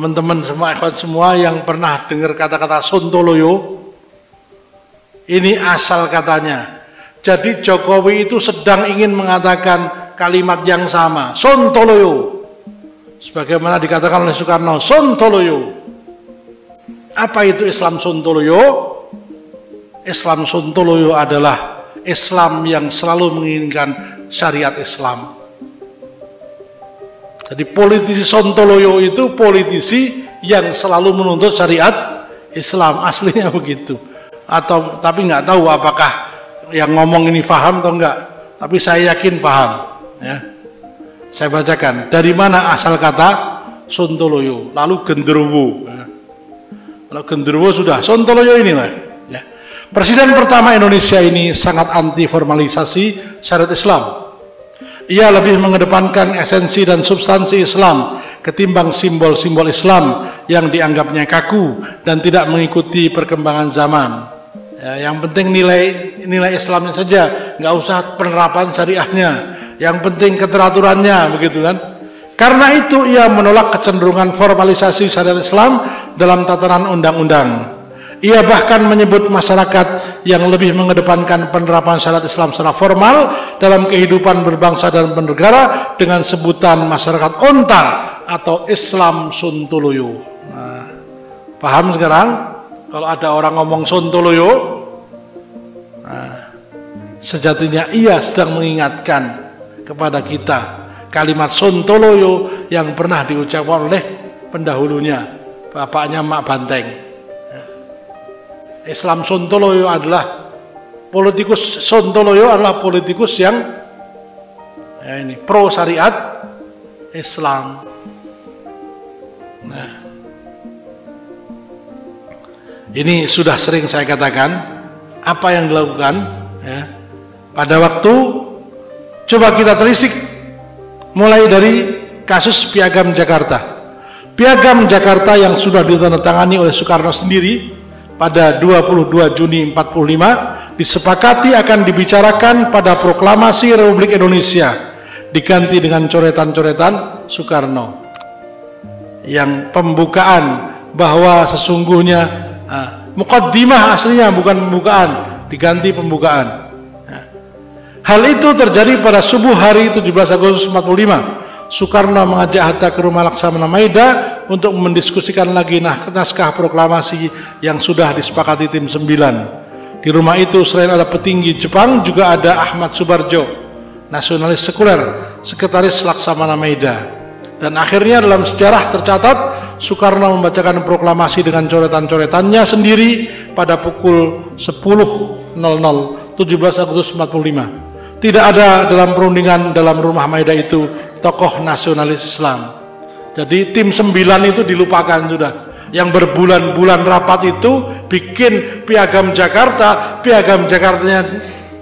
teman-teman semua, ikhwan semua yang pernah dengar kata-kata Sontoloyo, ini asal katanya. Jadi Jokowi itu sedang ingin mengatakan kalimat yang sama, Sontoloyo. Sebagaimana dikatakan oleh Soekarno, Sontoloyo. Apa itu Islam Sontoloyo? Islam Sontoloyo adalah Islam yang selalu menginginkan syariat Islam. Jadi politisi Sontoloyo itu politisi yang selalu menuntut syariat Islam, aslinya begitu. Atau tapi nggak tahu apakah yang ngomong ini paham atau enggak. Tapi saya yakin paham. Ya. Saya bacakan. Dari mana asal kata Sontoloyo? Lalu genderuwo. Ya. Kalau genderuwo sudah, Sontoloyo inilah. Ya. Presiden pertama Indonesia ini sangat anti formalisasi syariat Islam. Ia lebih mengedepankan esensi dan substansi Islam ketimbang simbol-simbol Islam yang dianggapnya kaku dan tidak mengikuti perkembangan zaman. Ya, yang penting nilai Islamnya saja, nggak usah penerapan syariahnya. Yang penting keteraturannya, begitu kan? Karena itu ia menolak kecenderungan formalisasi syariat Islam dalam tatanan undang-undang. Ia bahkan menyebut masyarakat yang lebih mengedepankan penerapan syariat Islam secara formal dalam kehidupan berbangsa dan bernegara dengan sebutan masyarakat onta atau Islam Sontoloyo. Nah, paham sekarang? Kalau ada orang ngomong Sontoloyo, nah, sejatinya ia sedang mengingatkan kepada kita kalimat Sontoloyo yang pernah diucapkan oleh pendahulunya, bapaknya Mak Banteng. Islam Sontoloyo adalah politikus Sontoloyo adalah politikus yang ya ini pro syariat Islam. Nah, ini sudah sering saya katakan apa yang dilakukan ya, pada waktu coba kita telisik mulai dari kasus Piagam Jakarta. Piagam Jakarta yang sudah ditandatangani oleh Soekarno sendiri pada 22 Juni 45 disepakati akan dibicarakan pada Proklamasi Republik Indonesia, diganti dengan coretan-coretan Soekarno yang pembukaan bahwa sesungguhnya muqaddimah aslinya bukan pembukaan, diganti pembukaan. Hal itu terjadi pada subuh hari 17 Agustus 45. Soekarno mengajak Hatta ke rumah Laksamana Maida untuk mendiskusikan lagi naskah proklamasi yang sudah disepakati tim 9. Di rumah itu selain ada petinggi Jepang juga ada Ahmad Subarjo, nasionalis sekuler, sekretaris Laksamana Maida. Dan akhirnya dalam sejarah tercatat Soekarno membacakan proklamasi dengan coretan-coretannya sendiri pada pukul 10.00 17 Agustus 45. Tidak ada dalam perundingan dalam rumah Maida itu tokoh nasionalis Islam. Jadi tim 9 itu dilupakan sudah. Yang berbulan-bulan rapat itu bikin Piagam Jakarta, Piagam Jakartanya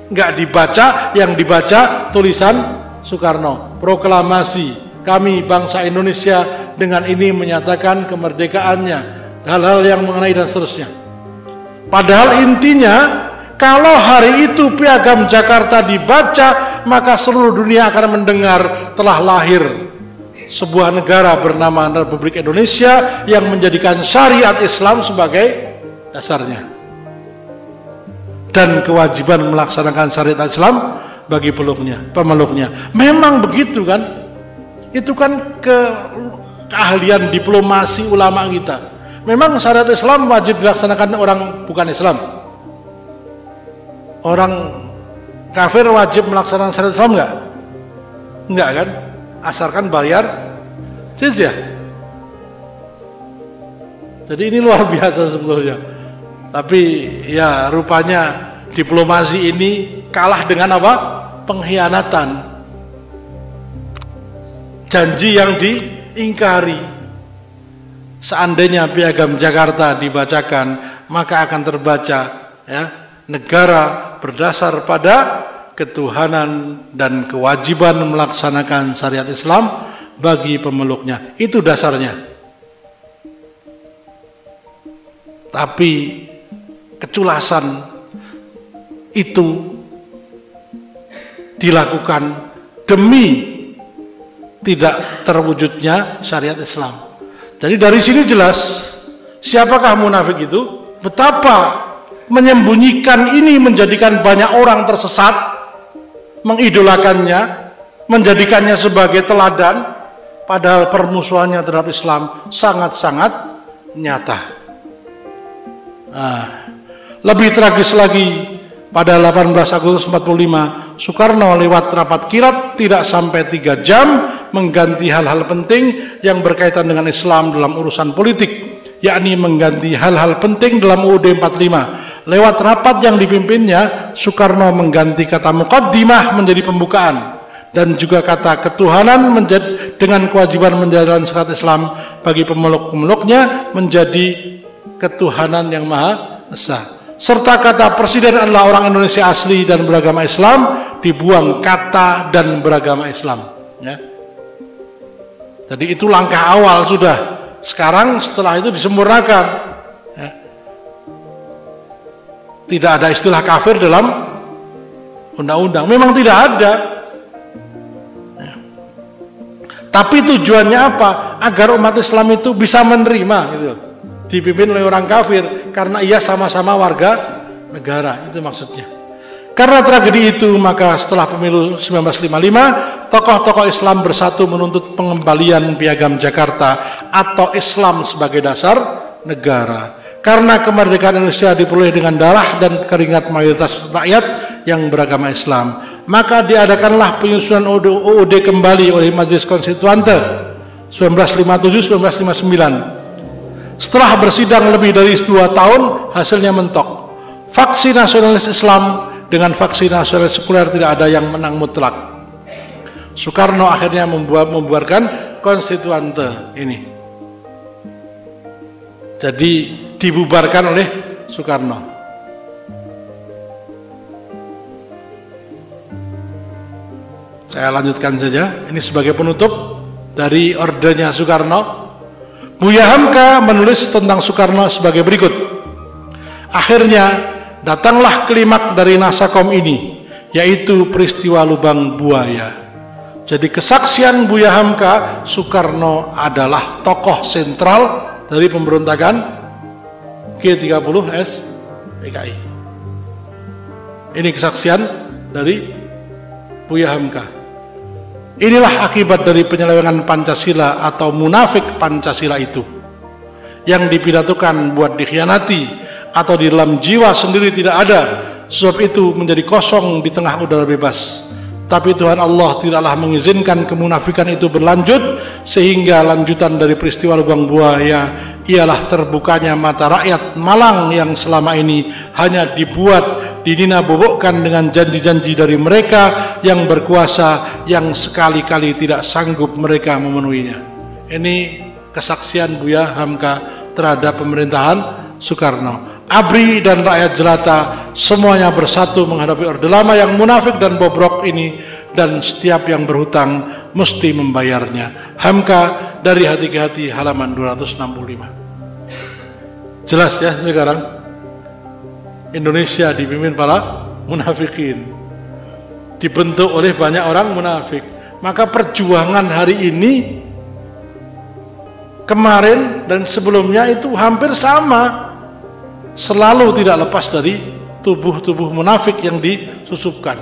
nggak dibaca, yang dibaca tulisan Soekarno. Proklamasi kami bangsa Indonesia dengan ini menyatakan kemerdekaannya, hal-hal yang mengenai dan seterusnya. Padahal intinya kalau hari itu Piagam Jakarta dibaca, maka seluruh dunia akan mendengar telah lahir sebuah negara bernama Republik Indonesia yang menjadikan syariat Islam sebagai dasarnya. Dan kewajiban melaksanakan syariat Islam bagi pemeluknya. Memang begitu kan? Itu kan keahlian diplomasi ulama kita. Memang syariat Islam wajib dilaksanakan orang bukan Islam. Orang kafir wajib melaksanakan syariat Islam enggak? Enggak kan? Asalkan bayar jizyah. Jadi ini luar biasa sebetulnya. Tapi ya rupanya diplomasi ini kalah dengan apa? Pengkhianatan. Janji yang diingkari. Seandainya Piagam Jakarta dibacakan, maka akan terbaca ya, negara berdasar pada ketuhanan dan kewajiban melaksanakan syariat Islam bagi pemeluknya. Itu dasarnya. Tapi keculasan itu dilakukan demi tidak terwujudnya syariat Islam. Jadi dari sini jelas siapakah munafik itu, betapa menyembunyikan ini menjadikan banyak orang tersesat, mengidolakannya, menjadikannya sebagai teladan, padahal permusuhannya terhadap Islam sangat-sangat nyata. Nah, lebih tragis lagi, pada 18 Agustus 45, Soekarno lewat rapat kilat tidak sampai 3 jam mengganti hal-hal penting yang berkaitan dengan Islam dalam urusan politik, yakni mengganti hal-hal penting dalam UUD 45. Lewat rapat yang dipimpinnya, Soekarno mengganti kata muqaddimah menjadi pembukaan, dan juga kata ketuhanan dengan kewajiban menjalankan syariat Islam bagi pemeluk-pemeluknya menjadi ketuhanan yang Maha Esa. Serta kata presiden adalah orang Indonesia asli dan beragama Islam, dibuang kata dan beragama Islam. Ya. Jadi itu langkah awal sudah. Sekarang setelah itu disempurnakan. Ya. Tidak ada istilah kafir dalam undang-undang. Memang tidak ada. Ya. Tapi tujuannya apa? Agar umat Islam itu bisa menerima, gitu. Dipimpin oleh orang kafir karena ia sama-sama warga negara, itu maksudnya. Karena tragedi itu, maka setelah pemilu 1955, tokoh-tokoh Islam bersatu menuntut pengembalian Piagam Jakarta atau Islam sebagai dasar negara. Karena kemerdekaan Indonesia diperoleh dengan darah dan keringat mayoritas rakyat yang beragama Islam, maka diadakanlah penyusunan UUD kembali oleh Majelis Konstituante 1957-1959. Setelah bersidang lebih dari 2 tahun, hasilnya mentok. Faksi nasionalis Islam dengan faksi nasionalis sekuler tidak ada yang menang mutlak. Soekarno akhirnya membuarkan Konstituante ini. Jadi dibubarkan oleh Soekarno. Saya lanjutkan saja. Ini sebagai penutup dari ordenya Soekarno. Buya Hamka menulis tentang Soekarno sebagai berikut. Akhirnya datanglah klimak dari Nasakom ini, yaitu peristiwa Lubang Buaya. Jadi kesaksian Buya Hamka, Soekarno adalah tokoh sentral dari pemberontakan G30S PKI. Ini kesaksian dari Buya Hamka. Inilah akibat dari penyelewengan Pancasila atau munafik Pancasila itu, yang dipidatokan buat dikhianati atau di dalam jiwa sendiri tidak ada, sebab itu menjadi kosong di tengah udara bebas. Tapi Tuhan Allah tidaklah mengizinkan kemunafikan itu berlanjut, sehingga lanjutan dari peristiwa Lubang Buaya ialah terbukanya mata rakyat Malang yang selama ini hanya dibuat dinina-bobokkan dengan janji-janji dari mereka yang berkuasa, yang sekali-kali tidak sanggup mereka memenuhinya. Ini kesaksian Buya Hamka terhadap pemerintahan Soekarno. ABRI dan rakyat jelata semuanya bersatu menghadapi orde lama yang munafik dan bobrok ini, dan setiap yang berhutang mesti membayarnya. Hamka dari Hati ke Hati, halaman 265. Jelas ya sekarang Indonesia dipimpin para munafikin, dibentuk oleh banyak orang munafik. Maka perjuangan hari ini, kemarin dan sebelumnya itu hampir sama, selalu tidak lepas dari tubuh-tubuh munafik yang disusupkan.